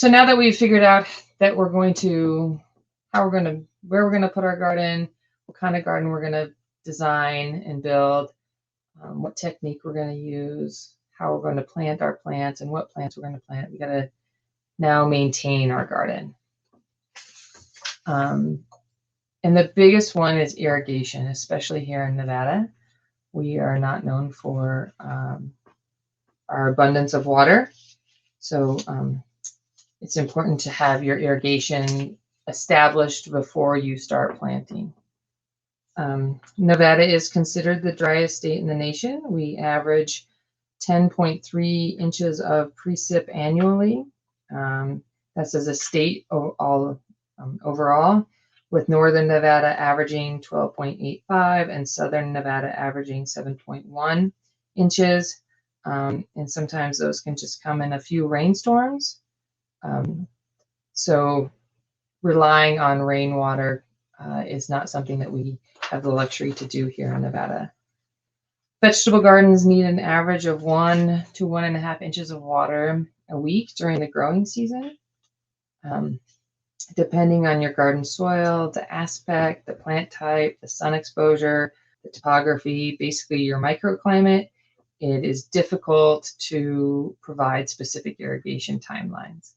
So now that we've figured out that we're going to, where we're going to put our garden, what kind of garden we're going to design and build, what technique we're going to use, how we're going to plant our plants, and what plants we're going to plant, we got to now maintain our garden. And the biggest one is irrigation, especially here in Nevada. We are not known for our abundance of water. So it's important to have your irrigation established before you start planting. Nevada is considered the driest state in the nation. We average 10.3 inches of precip annually. That's as a state overall, with northern Nevada averaging 12.85 and southern Nevada averaging 7.1 inches. And sometimes those can just come in a few rainstorms. So relying on rainwater is not something that we have the luxury to do here in Nevada. Vegetable gardens need an average of 1 to 1.5 inches of water a week during the growing season. Depending on your garden soil, the aspect, the plant type, the sun exposure, the topography, basically your microclimate, it is difficult to provide specific irrigation timelines.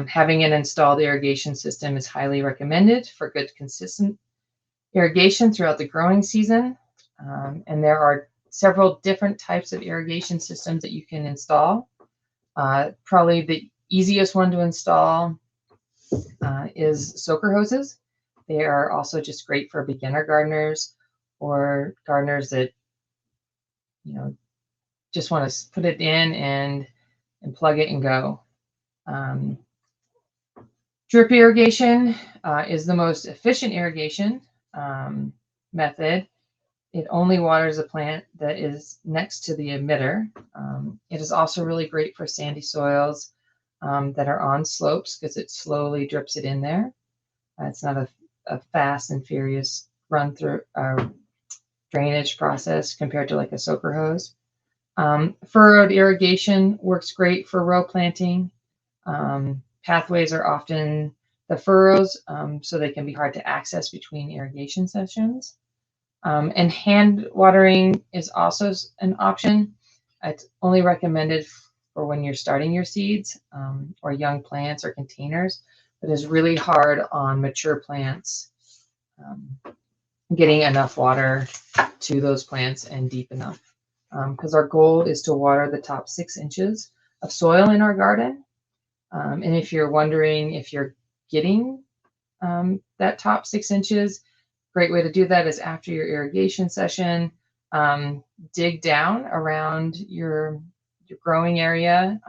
Having an installed irrigation system is highly recommended for good, consistent irrigation throughout the growing season. And there are several different types of irrigation systems that you can install. Probably the easiest one to install is soaker hoses. They are also just great for beginner gardeners or gardeners that, just want to put it in and plug it and go. Drip irrigation is the most efficient irrigation method. It only waters a plant that is next to the emitter. It is also really great for sandy soils that are on slopes because it slowly drips it in there. It's not a fast and furious run through drainage process compared to like a soaker hose. Furrowed irrigation works great for row planting. Pathways are often the furrows, so they can be hard to access between irrigation sessions. And hand watering is also an option. It's only recommended for when you're starting your seeds or young plants or containers, but it's really hard on mature plants getting enough water to those plants and deep enough. Because our goal is to water the top 6 inches of soil in our garden. And if you're wondering if you're getting that top 6 inches, great way to do that is after your irrigation session, dig down around your growing area.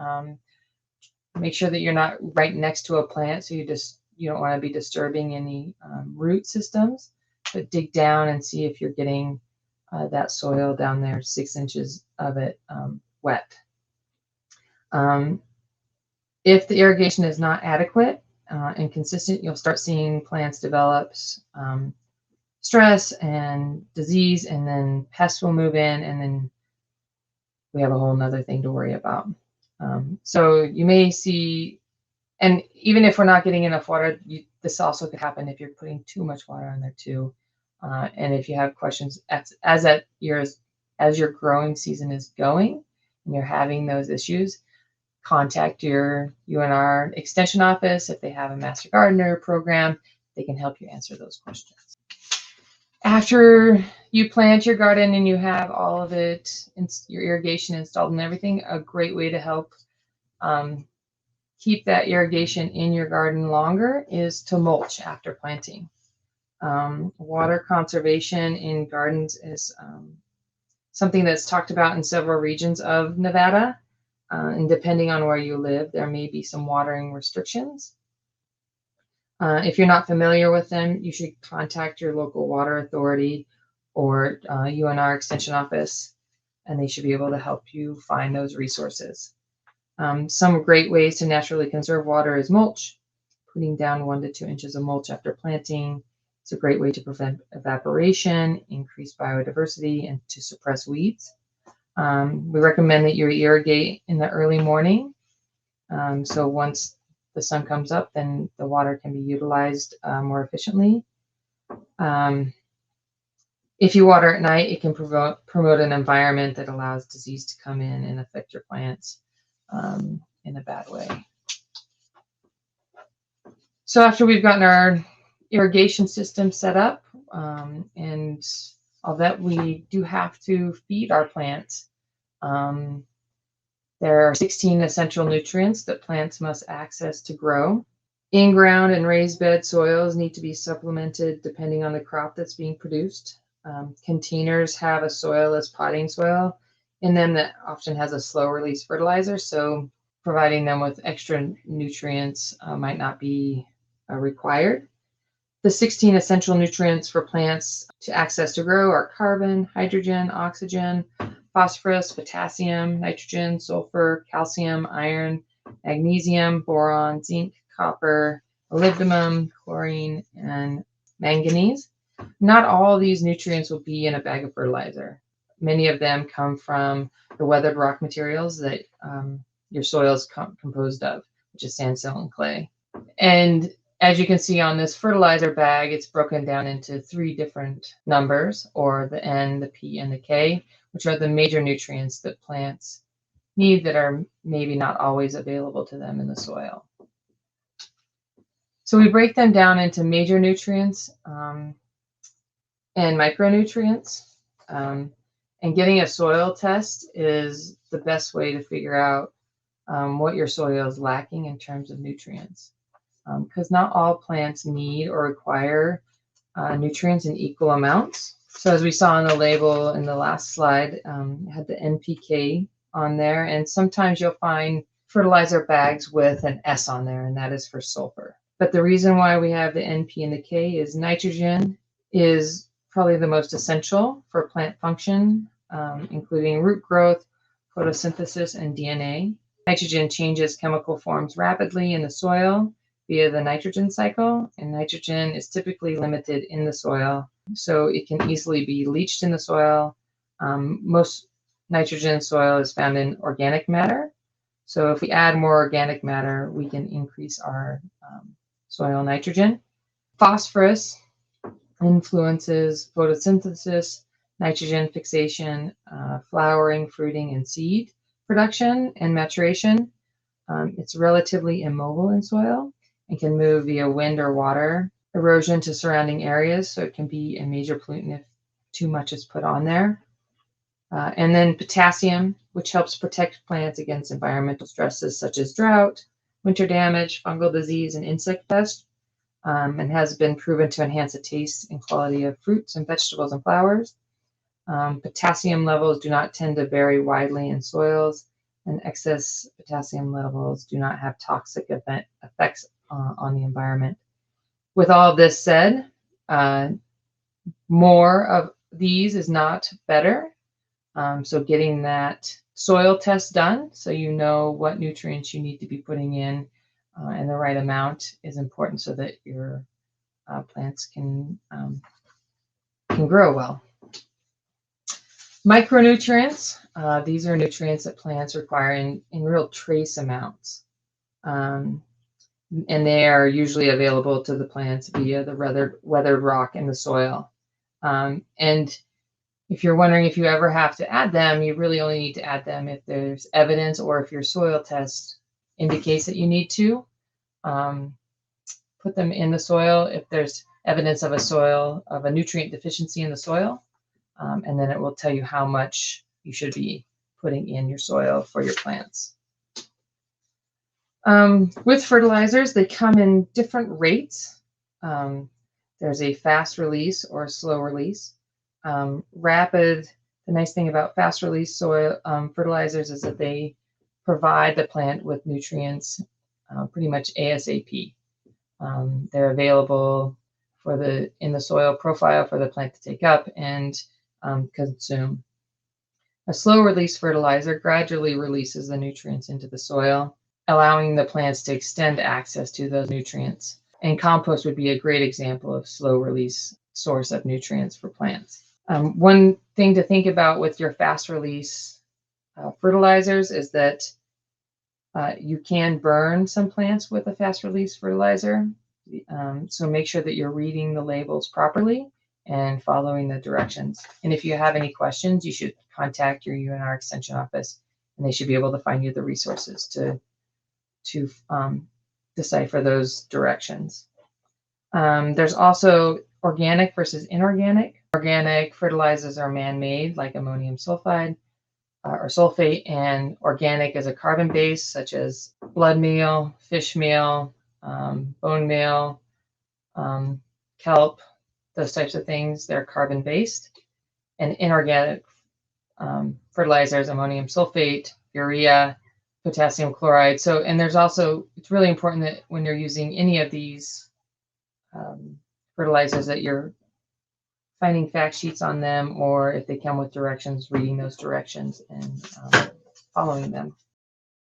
Make sure that you're not right next to a plant, so you don't want to be disturbing any root systems, but dig down and see if you're getting that soil down there, 6 inches of it wet. If the irrigation is not adequate and consistent, you'll start seeing plants develop stress and disease, and then pests will move in, and then we have a whole nother thing to worry about. So you may see, and even if we're not getting enough water, this also could happen if you're putting too much water on there too. And if you have questions as your growing season is going and you're having those issues, contact your UNR extension office. If they have a Master Gardener program, they can help you answer those questions. After you plant your garden and you have all of it, your irrigation installed and everything, a great way to help keep that irrigation in your garden longer is to mulch after planting. Water conservation in gardens is something that's talked about in several regions of Nevada. And depending on where you live, there may be some watering restrictions. If you're not familiar with them, you should contact your local water authority or UNR extension office, and they should be able to help you find those resources. Some great ways to naturally conserve water is mulch. Putting down 1 to 2 inches of mulch after planting. It's a great way to prevent evaporation, increase biodiversity, and to suppress weeds. We recommend that you irrigate in the early morning. So once the sun comes up, then the water can be utilized more efficiently. If you water at night, it can promote an environment that allows disease to come in and affect your plants in a bad way. So after we've gotten our irrigation system set up and all that, we do have to feed our plants. There are 16 essential nutrients that plants must access to grow. In-ground and raised bed soils need to be supplemented depending on the crop that's being produced. Containers have a soil as potting soil in them that often has a slow release fertilizer, so providing them with extra nutrients might not be required. The 16 essential nutrients for plants to access to grow are carbon, hydrogen, oxygen, phosphorus, potassium, nitrogen, sulfur, calcium, iron, magnesium, boron, zinc, copper, molybdenum, chlorine, and manganese. Not all of these nutrients will be in a bag of fertilizer. Many of them come from the weathered rock materials that your soil is composed of, which is sand, silt, and clay. And as you can see on this fertilizer bag, it's broken down into 3 different numbers, or the N, the P, and the K, which are the major nutrients that plants need that are maybe not always available to them in the soil. So we break them down into major nutrients and micronutrients. And getting a soil test is the best way to figure out what your soil is lacking in terms of nutrients. Because not all plants need or require nutrients in equal amounts. So as we saw on the label in the last slide, it had the NPK on there, and sometimes you'll find fertilizer bags with an S on there, and that is for sulfur. But the reason why we have the NP and the K is nitrogen is probably the most essential for plant function, including root growth, photosynthesis, and DNA. Nitrogen changes chemical forms rapidly in the soil via the nitrogen cycle, and nitrogen is typically limited in the soil, so it can easily be leached in the soil. Most nitrogen soil is found in organic matter, so if we add more organic matter, we can increase our soil nitrogen. Phosphorus influences photosynthesis, nitrogen fixation, flowering, fruiting, and seed production and maturation. It's relatively immobile in soil and can move via wind or water erosion to surrounding areas, so it can be a major pollutant if too much is put on there. And then potassium, which helps protect plants against environmental stresses such as drought, winter damage, fungal disease, and insect pest, and has been proven to enhance the taste and quality of fruits and vegetables and flowers. Potassium levels do not tend to vary widely in soils, and excess potassium levels do not have toxic effects on the environment. With all of this said, more of these is not better. So getting that soil test done so you know what nutrients you need to be putting in and the right amount is important so that your plants can grow well. Micronutrients, these are nutrients that plants require in real trace amounts. And they are usually available to the plants via the weathered rock in the soil. And if you're wondering if you ever have to add them, you really only need to add them if there's evidence or if your soil test indicates that you need to. Put them in the soil if there's evidence of a nutrient deficiency in the soil. And then it will tell you how much you should be putting in your soil for your plants. With fertilizers, they come in different rates. There's a fast release or a slow release. The nice thing about fast release soil fertilizers is that they provide the plant with nutrients pretty much ASAP. They're available in the soil profile for the plant to take up and consume. A slow release fertilizer gradually releases the nutrients into the soil, allowing the plants to extend access to those nutrients. And compost would be a great example of slow release source of nutrients for plants. One thing to think about with your fast release fertilizers is that You can burn some plants with a fast release fertilizer. So make sure that you're reading the labels properly and following the directions. And if you have any questions, you should contact your UNR Extension office, and they should be able to find you the resources to decipher those directions. There's also organic versus inorganic. Organic fertilizers are man-made, like ammonium sulfide or sulfate, and organic is a carbon base, such as blood meal, fish meal, bone meal, kelp, those types of things. They're carbon based. And inorganic fertilizers, ammonium sulfate, urea, potassium chloride. So, and there's also, it's really important that when you're using any of these fertilizers that you're finding fact sheets on them, or if they come with directions, reading those directions and following them.